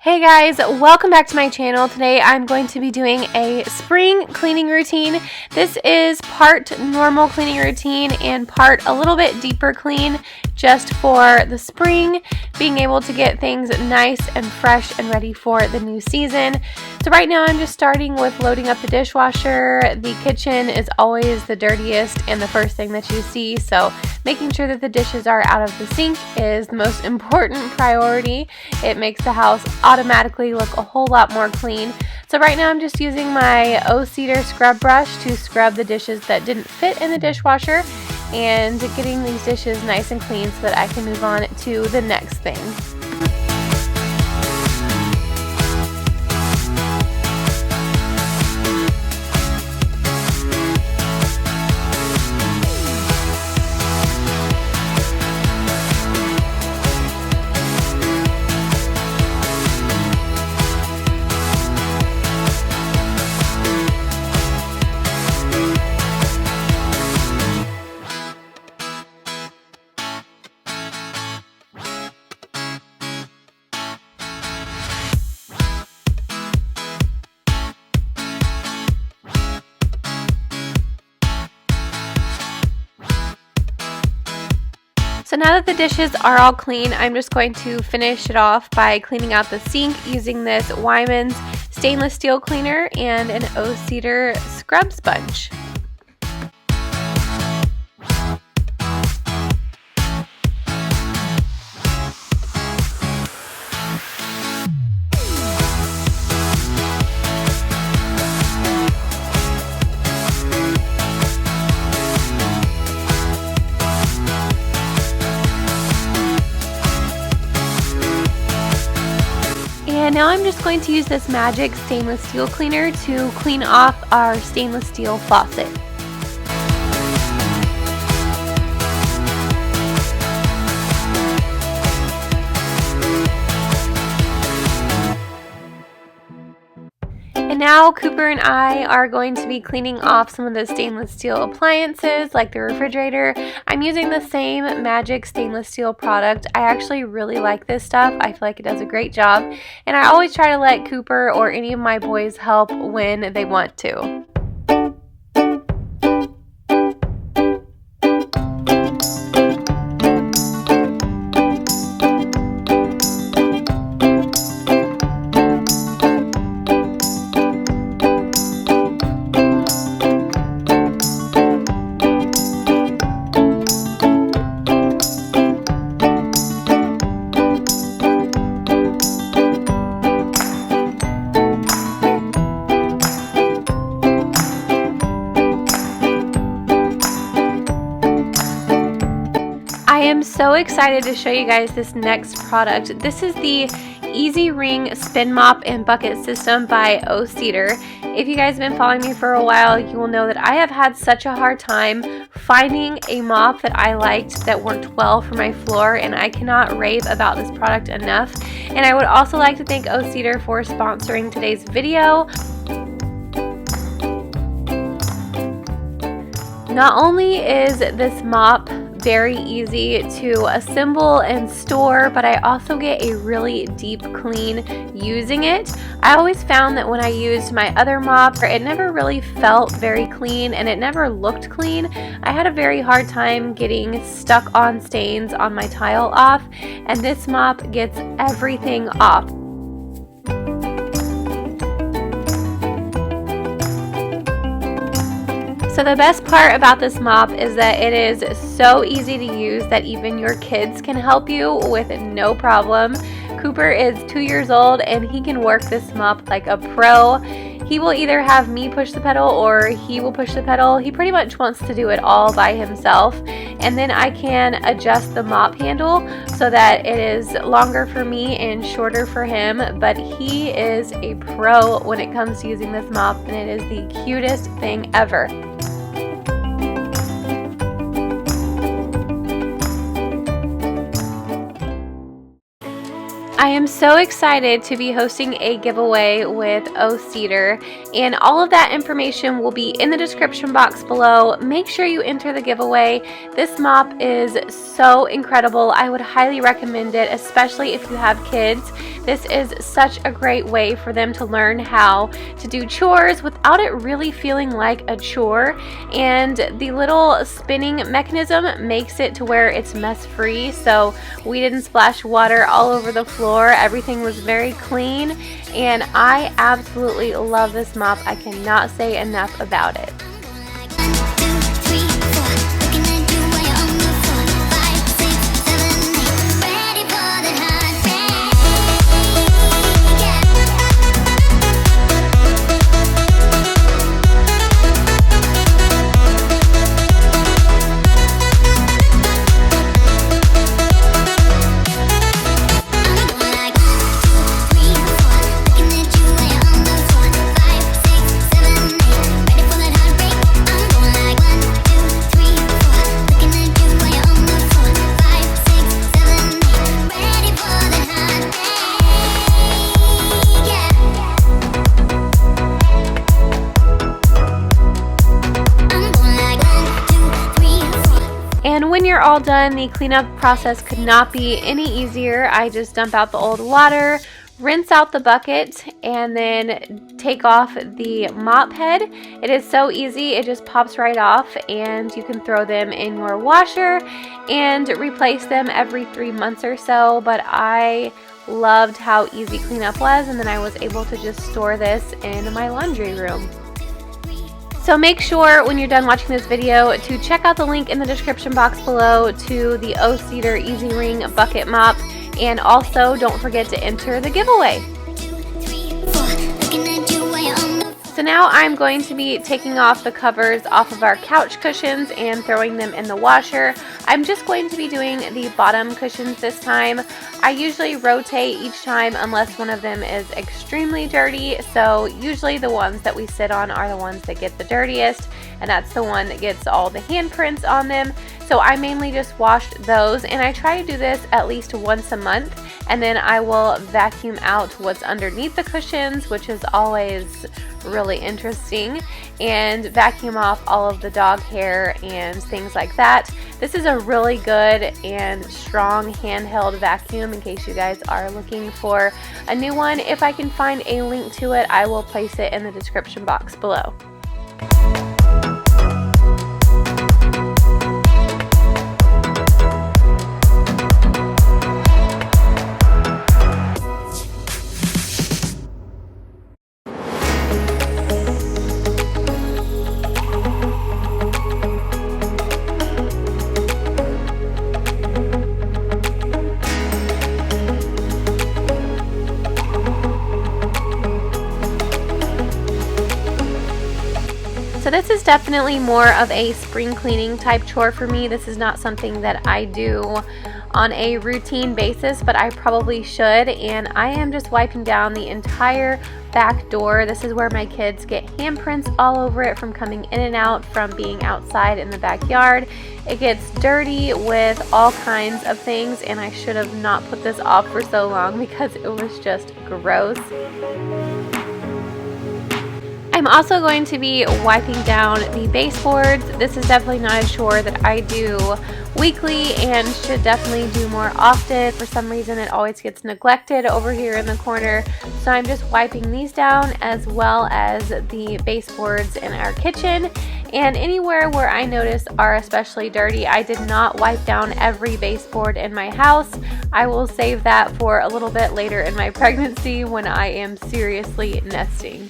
Hey guys, welcome back to my channel. Today I'm going to be doing a spring cleaning routine. This is part normal cleaning routine and part a little bit deeper clean just for the spring, being able to get things nice and fresh and ready for the new season. So right now I'm just starting with loading up the dishwasher. The kitchen is always the dirtiest and the first thing that you see, so making sure that the dishes are out of the sink is the most important priority. It makes the house automatically look a whole lot more clean. So right now I'm just using my O-Cedar scrub brush to scrub the dishes that didn't fit in the dishwasher and getting these dishes nice and clean so that I can move on to the next thing. So now that the dishes are all clean, I'm just going to finish it off by cleaning out the sink using this Wyman's stainless steel cleaner and an O-Cedar scrub sponge. And now I'm just going to use this Magic stainless steel cleaner to clean off our stainless steel faucet. And now Cooper and I are going to be cleaning off some of the stainless steel appliances like the refrigerator. I'm using the same Magic stainless steel product. I actually really like this stuff. I feel like it does a great job. And I always try to let Cooper or any of my boys help when they want to. I am so excited to show you guys this next product. This is the EasyWring Spin Mop and Bucket System by O-Cedar. If you guys have been following me for a while, you will know that I have had such a hard time finding a mop that I liked that worked well for my floor, and I cannot rave about this product enough. And I would also like to thank O-Cedar for sponsoring today's video. Not only is this mop very easy to assemble and store, but I also get a really deep clean using it. I always found that when I used my other mop, it never really felt very clean and it never looked clean. I had a very hard time getting stuck on stains on my tile off, and this mop gets everything off. So the best part about this mop is that it is so easy to use that even your kids can help you with no problem. Cooper is 2 years old and he can work this mop like a pro. He will either have me push the pedal or he will push the pedal. He pretty much wants to do it all by himself. And then I can adjust the mop handle so that it is longer for me and shorter for him. But he is a pro when it comes to using this mop, and it is the cutest thing ever. I am so excited to be hosting a giveaway with O-Cedar, and all of that information will be in the description box below. Make sure you enter the giveaway. This mop is so incredible. I would highly recommend it, especially if you have kids. This is such a great way for them to learn how to do chores without it really feeling like a chore, and the little spinning mechanism makes it to where it's mess free, so we didn't splash water all over the floor. Everything was very clean, and I absolutely love this mop. I cannot say enough about it. And when you're all done, the cleanup process could not be any easier. I just dump out the old water, rinse out the bucket, and then take off the mop head. It is so easy. It just pops right off, and you can throw them in your washer and replace them every 3 months or so. But I loved how easy cleanup was, and then I was able to just store this in my laundry room. So make sure when you're done watching this video to check out the link in the description box below to the O-Cedar EasyWring bucket mop, and also don't forget to enter the giveaway. So now I'm going to be taking off the covers off of our couch cushions and throwing them in the washer. I'm just going to be doing the bottom cushions this time. I usually rotate each time unless one of them is extremely dirty, so usually the ones that we sit on are the ones that get the dirtiest, and that's the one that gets all the handprints on them. So I mainly just washed those, and I try to do this at least once a month, and then I will vacuum out what's underneath the cushions, which is always really interesting, and vacuum off all of the dog hair and things like that. This is a really good and strong handheld vacuum in case you guys are looking for a new one. If I can find a link to it, I will place it in the description box below. So this is definitely more of a spring cleaning type chore for me. This is not something that I do on a routine basis, but I probably should, and I am just wiping down the entire back door. This is where my kids get handprints all over it from coming in and out from being outside in the backyard. It gets dirty with all kinds of things, and I should have not put this off for so long because it was just gross. I'm also going to be wiping down the baseboards. This is definitely not a chore that I do weekly and should definitely do more often. For some reason it always gets neglected over here in the corner. So I'm just wiping these down, as well as the baseboards in our kitchen. And anywhere where I notice are especially dirty, I did not wipe down every baseboard in my house. I will save that for a little bit later in my pregnancy when I am seriously nesting.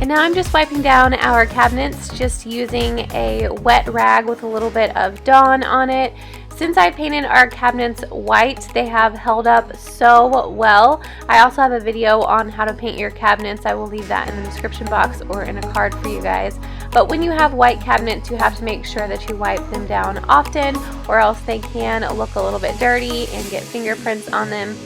Now I'm just wiping down our cabinets, just using a wet rag with a little bit of Dawn on it. Since I painted our cabinets white, they have held up so well. I also have a video on how to paint your cabinets. I will leave that in the description box or in a card for you guys. But when you have white cabinets, you have to make sure that you wipe them down often, or else they can look a little bit dirty and get fingerprints on them.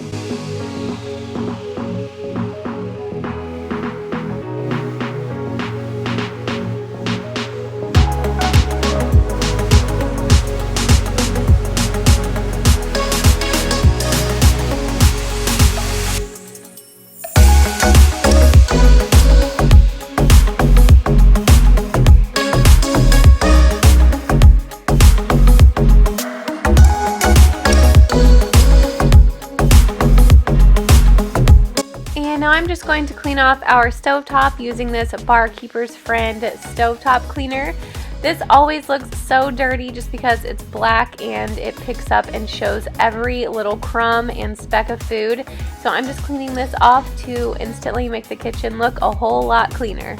And now I'm just going to clean off our stovetop using this Barkeeper's Friend stovetop cleaner. This always looks so dirty just because it's black and it picks up and shows every little crumb and speck of food. So I'm just cleaning this off to instantly make the kitchen look a whole lot cleaner.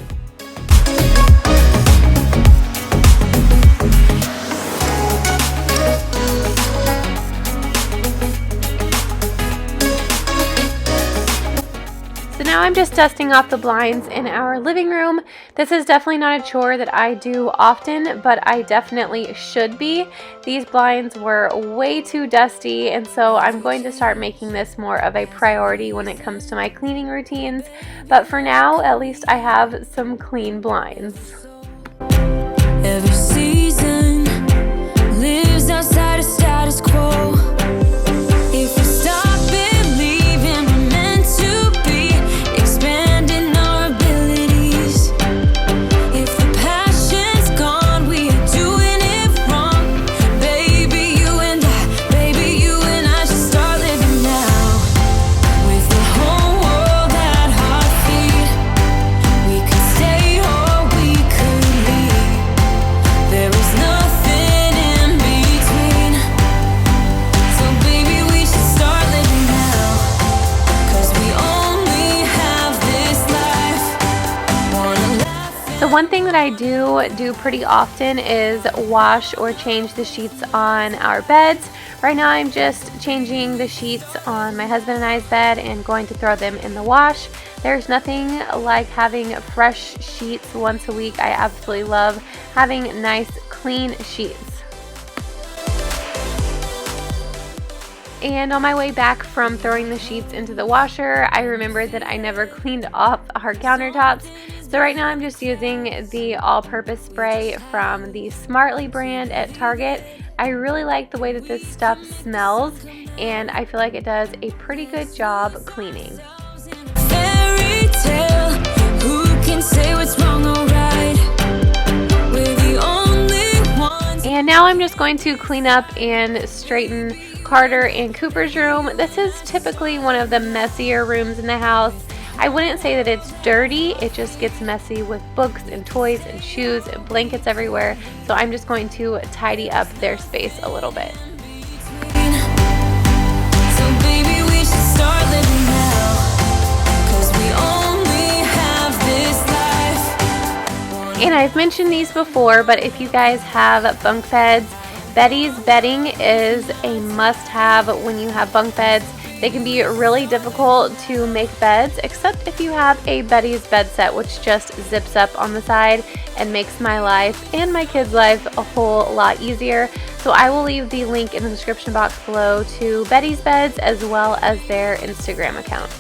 Now I'm just dusting off the blinds in our living room. This is definitely not a chore that I do often, but I definitely should be. These blinds were way too dusty, and so I'm going to start making this more of a priority when it comes to my cleaning routines. But for now, at least I have some clean blinds. Every season lives outside of status quo. If we stop believing we're meant to be, expanding our abilities. If the passion's gone, we are doing it wrong. Baby, you and I should start living now. With the whole world at our feet, we could stay or we could leave. There is nothing in between. So baby, we should start living now. 'Cause we only have this life. Wanna laugh. The one thing that I do pretty often is wash or change the sheets on our beds. Right now I'm just changing the sheets on my husband and I's bed and going to throw them in the wash. There's nothing like having fresh sheets once a week. I absolutely love having nice clean sheets. And on my way back from throwing the sheets into the washer, I remembered that I never cleaned off our countertops. So right now I'm just using the all-purpose spray from the Smartly brand at Target. I really like the way that this stuff smells, and I feel like it does a pretty good job cleaning. Fairy tale, who can say what's wrong or right? We're the only ones. And now I'm just going to clean up and straighten Carter and Cooper's room. This is typically one of the messier rooms in the house. I wouldn't say that it's dirty, it just gets messy with books and toys and shoes and blankets everywhere. So I'm just going to tidy up their space a little bit. So baby, we should start living now. 'Cause we only have this life. And I've mentioned these before, but if you guys have bunk beds, Betty's bedding is a must-have when you have bunk beds. They can be really difficult to make beds, except if you have a Betty's bed set, which just zips up on the side and makes my life and my kids' life a whole lot easier. So I will leave the link in the description box below to Betty's beds as well as their Instagram account.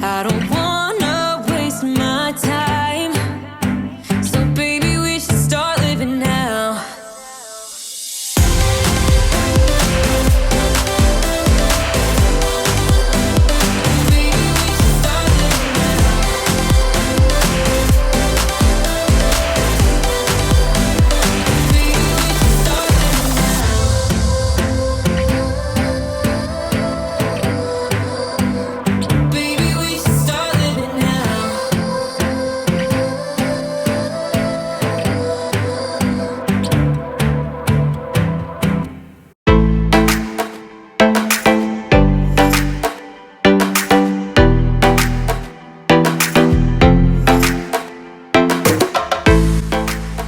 I don't wanna waste my time. So baby, we should start living now. Baby, we should start living now. Baby, we should start living now. Baby, we should start living now.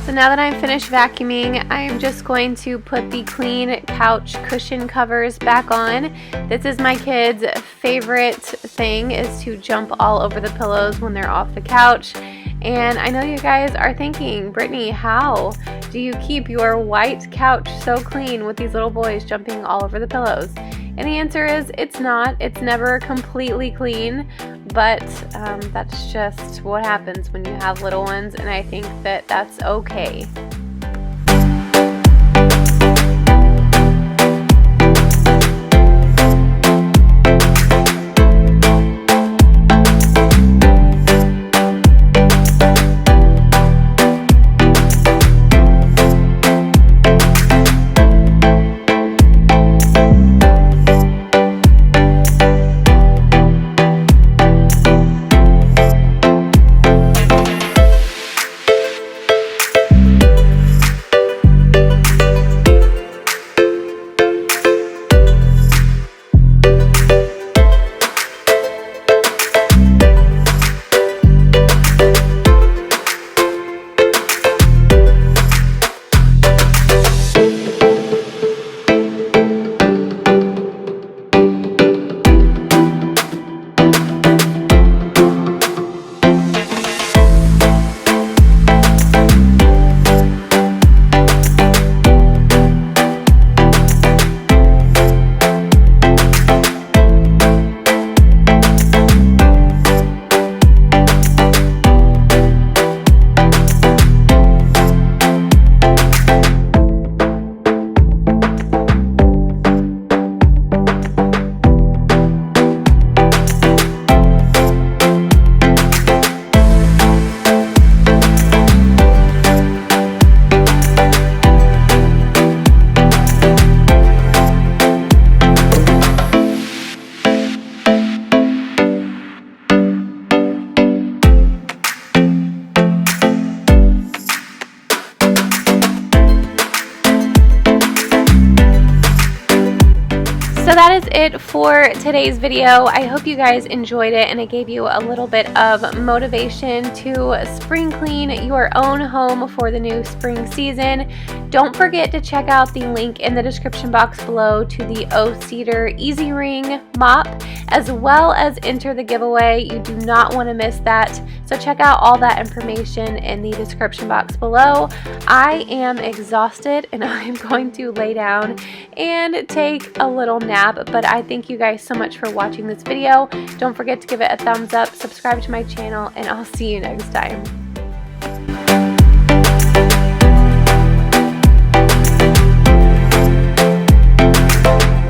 So now that I'm finished vacuuming, I'm just going to put the clean couch cushion covers back on. This is my kids' favorite thing, is to jump all over the pillows when they're off the couch. And I know you guys are thinking, Brittany, how do you keep your white couch so clean with these little boys jumping all over the pillows? And the answer is it's not. It's never completely clean, but that's just what happens when you have little ones, and I think that that's okay. So that is it for today's video. I hope you guys enjoyed it and it gave you a little bit of motivation to spring clean your own home for the new spring season. Don't forget to check out the link in the description box below to the O-Cedar EasyWring mop, as well as enter the giveaway. You do not want to miss that. So check out all that information in the description box below. I am exhausted and I'm going to lay down and take a little nap, but I thank you guys so much for watching this video. Don't forget to give it a thumbs up, subscribe to my channel, and I'll see you next time.